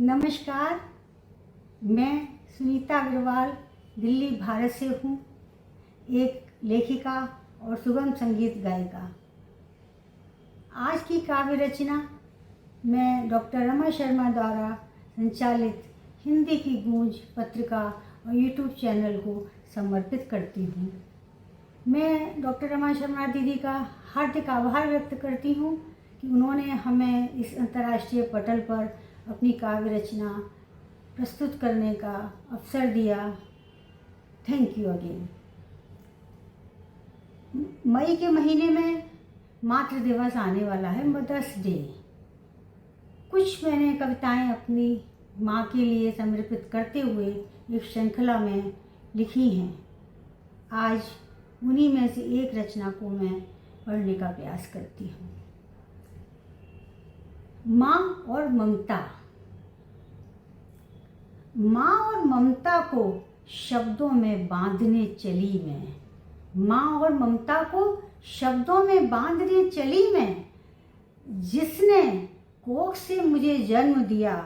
नमस्कार, मैं सुनीता अग्रवाल दिल्ली भारत से हूँ। एक लेखिका और सुगम संगीत गायिका। आज की काव्य रचना मैं डॉक्टर रमा शर्मा द्वारा संचालित हिंदी की गूंज पत्रिका और यूट्यूब चैनल को समर्पित करती हूँ। मैं डॉक्टर रमा शर्मा दीदी का हार्दिक आभार व्यक्त करती हूँ कि उन्होंने हमें इस अंतर्राष्ट्रीय पटल पर अपनी काव्य रचना प्रस्तुत करने का अवसर दिया। Thank you again. मई के महीने में मातृ दिवस आने वाला है, मदर्स डे। कुछ मैंने कविताएं अपनी माँ के लिए समर्पित करते हुए एक श्रृंखला में लिखी हैं। आज उन्हीं में से एक रचना को मैं पढ़ने का प्रयास करती हूँ। माँ और ममता। माँ और ममता को शब्दों में बांधने चली मैं। माँ और ममता को शब्दों में बांधने चली मैं। जिसने कोख से मुझे जन्म दिया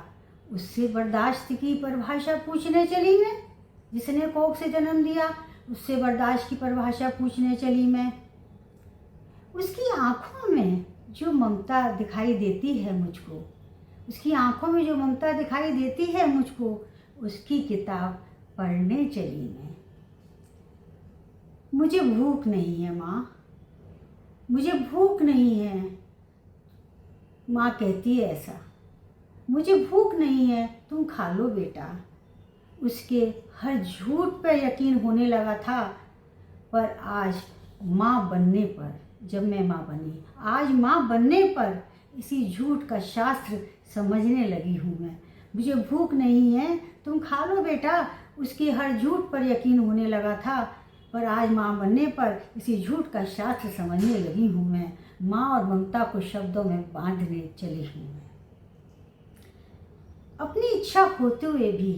उससे बर्दाश्त की परिभाषा पूछने चली मैं। जिसने कोख से जन्म दिया उससे बर्दाश्त की परिभाषा पूछने चली मैं। उसकी आंखों में जो ममता दिखाई देती है मुझको, उसकी आंखों में जो ममता दिखाई देती है मुझको, उसकी किताब पढ़ने चली मैं। मुझे भूख नहीं है माँ, मुझे भूख नहीं है। माँ कहती है ऐसा, मुझे भूख नहीं है, तुम खा लो बेटा। उसके हर झूठ पर यकीन होने लगा था, पर आज माँ बनने पर, जब मैं माँ बनी, आज माँ बनने पर इसी झूठ का शास्त्र समझने लगी हूँ मैं। मुझे भूख नहीं है, तुम खा लो बेटा। उसके हर झूठ पर यकीन होने लगा था, पर आज माँ बनने पर इसी झूठ का शास्त्र समझने लगी हूँ मैं। माँ और ममता को शब्दों में बांधने चली हूँ मैं। अपनी इच्छा होते हुए भी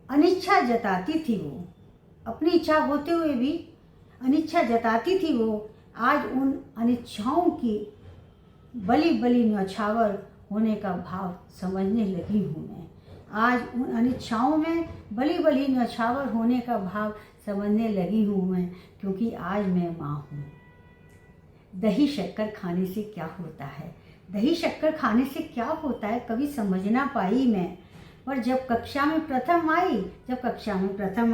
अनिच्छा जताती थी वो। अपनी इच्छा होते हुए भी अनिच्छा जताती थी वो। आज उन अनिच्छाओं की बली बली न्यौछावर होने का भाव समझने लगी हूँ मैं। आज उन अनिच्छाओं में बली बली न्यौछावर होने का भाव समझने लगी हूँ मैं, क्योंकि आज मैं माँ हूँ। दही शक्कर खाने से क्या होता है, दही शक्कर खाने से क्या होता है कभी समझ ना पाई मैं। पर जब कक्षा में प्रथम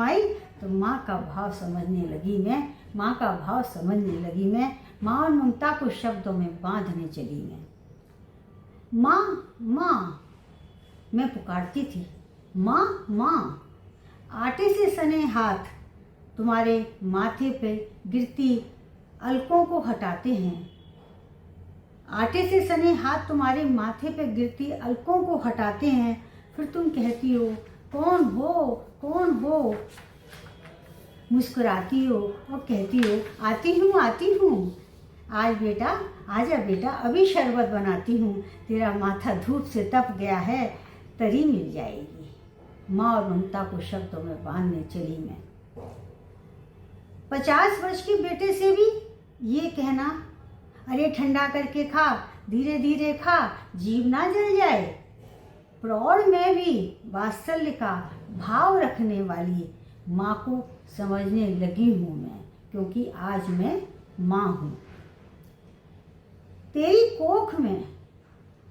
आई तो माँ का भाव समझने लगी मैं। माँ का भाव समझने लगी मैं। माँ और ममता को शब्दों में बांधने चली मैं। माँ माँ मैं पुकारती थी, माँ माँ। आटे से सने हाथ तुम्हारे माथे पे गिरती अलकों को हटाते हैं। आटे से सने हाथ तुम्हारे माथे पे गिरती अलकों को हटाते हैं। फिर तुम कहती हो कौन हो, कौन हो। मुस्कुराती हो और कहती हो आती हूँ, आती हूँ। आज बेटा, आजा बेटा, अभी शरबत बनाती हूँ। तेरा माथा धूप से तप गया है, तरी मिल जाएगी। माँ और ममता को शब्दों में बांधने चली मैं। 50 वर्ष के बेटे से भी ये कहना, अरे ठंडा करके खा, धीरे धीरे खा, जीभ ना जल जाए। प्रौढ़ में भी वात्सल्य का भाव रखने वाली माँ को समझने लगी हूँ मैं, क्योंकि आज मैं माँ हूँ। तेरी कोख में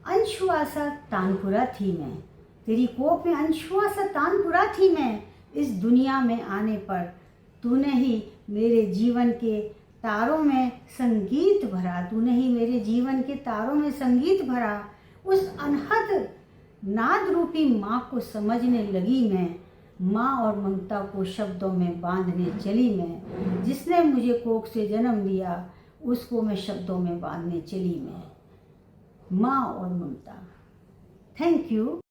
अनछुआ सा तानपुरा थी मैं। तेरी कोख में अनछुआ सा तानपुरा थी मैं। इस दुनिया में आने पर तूने ही मेरे जीवन के तारों में संगीत भरा। तूने ही मेरे जीवन के तारों में संगीत भरा। उस अनहद नाद रूपी माँ को समझने लगी मैं। माँ और ममता को शब्दों में बांधने चली मैं। जिसने मुझे कोख से जन्म दिया उसको मैं शब्दों में बांधने चली मैं। माँ और ममता। Thank you.